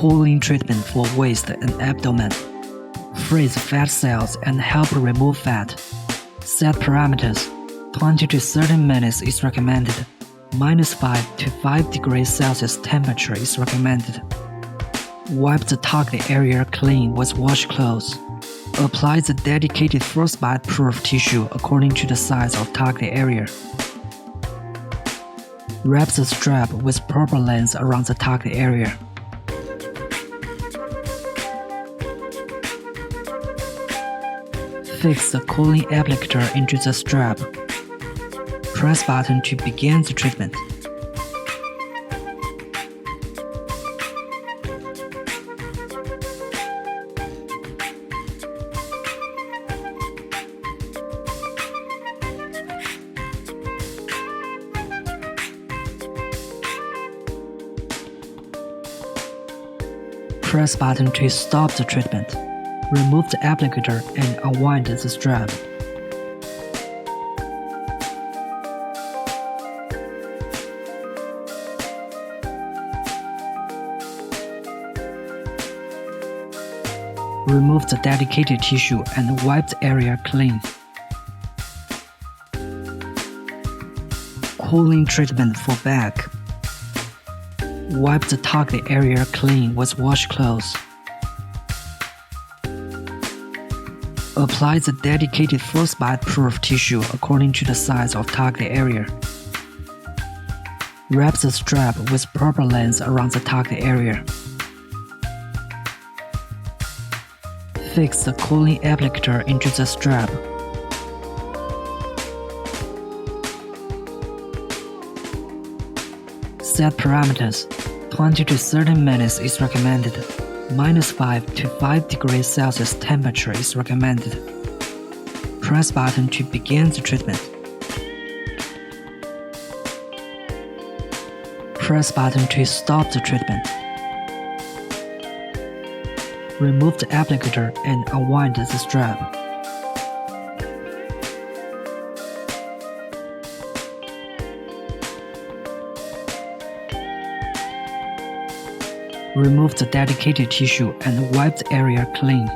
Cooling treatment for waist and abdomen. Freeze fat cells and help remove fat. Set parameters. 20 to 30 minutes is recommended. -5 to 5 degrees Celsius temperature is recommended. Wipe the target area clean with wash cloths. Apply the dedicated frostbite-proof tissue according to the size of target area. Wrap the strap with proper length around the target area. Fix the cooling applicator into the strap. Press button to begin the treatment. Press button to stop the treatment. Remove the applicator and unwind the strap. Remove the dedicated tissue and wipe the area clean. Cooling treatment for back. Wipe the target area clean with wash cloths. Apply the dedicated frostbite-proof tissue according to the size of target area. Wrap the strap with proper length around the target area. Fix the cooling applicator into the strap. Set parameters. 20 to 30 minutes is recommended. -5 to 5 degrees Celsius temperature is recommended. Press button to begin the treatment. Press button to stop the treatment. Remove the applicator and unwind the strap. Remove the dedicated tissue and wipe the area clean.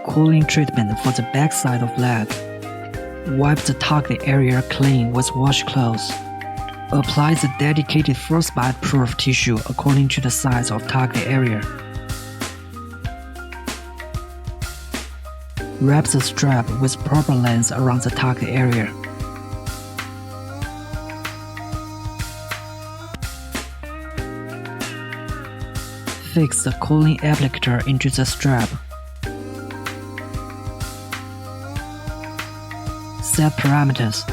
Cooling treatment for the backside of leg. Wipe the target area clean with wash cloths. Apply the dedicated frostbite-proof tissue according to the size of target area. Wrap the strap with proper length around the target area. Fix the cooling applicator into the strap. Set parameters.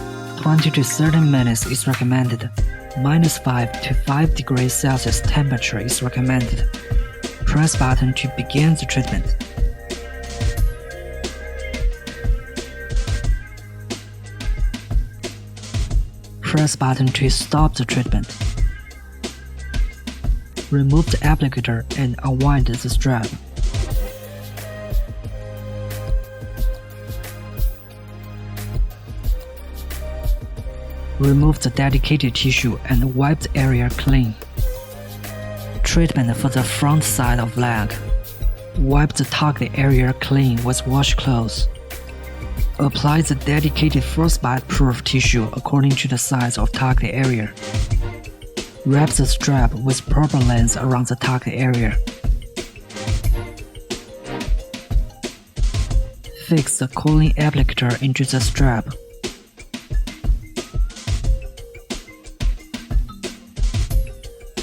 20 to 30 minutes is recommended. -5 to 5 degrees Celsius temperature is recommended. Press button to begin the treatment. Press button to stop the treatment. Remove the applicator and unwind the strap. Remove the dedicated tissue and wipe the area clean. Treatment for the front side of leg. Wipe the target area clean with wash cloths. Apply the dedicated frostbite-proof tissue according to the size of target area. Wrap the strap with proper length around the target area. Fix the cooling applicator into the strap.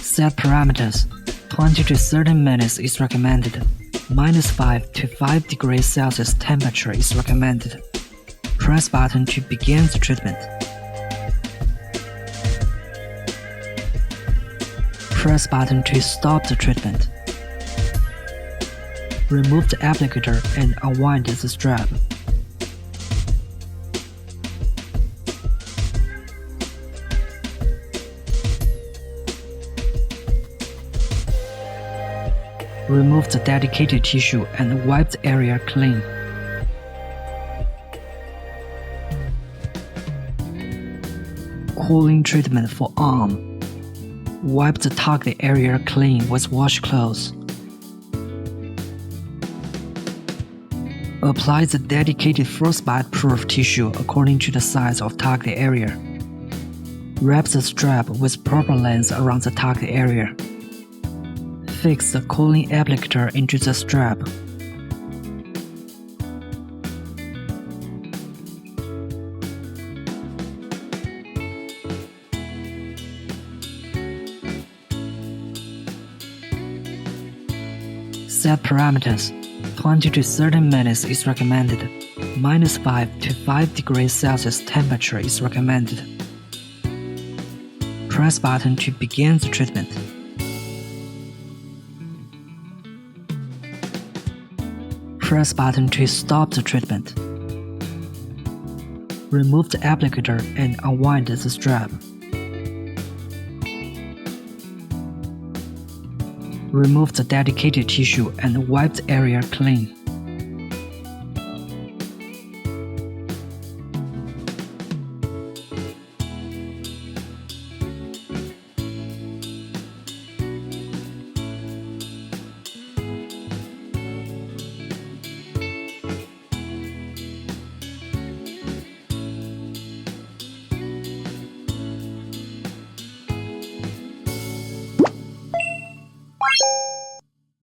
Set parameters. 20 to 30 minutes is recommended. -5 to 5 degrees Celsius temperature is recommended. Press button to begin the treatment. Press button to stop the treatment. Remove the applicator and unwind the strap. Remove the dedicated tissue and wipe the area clean. Cooling treatment for arm. Wipe the target area clean with washcloths. Apply the dedicated frostbite-proof tissue according to the size of target area. Wrap the strap with proper length around the target area. Fix the cooling applicator into the strap. Set parameters. 20 to 30 minutes is recommended. -5 to 5 degrees Celsius temperature is recommended. Press button to begin the treatment. Press button to stop the treatment. Remove the applicator and unwind the strap. Remove the dedicated tissue and wipe the area clean.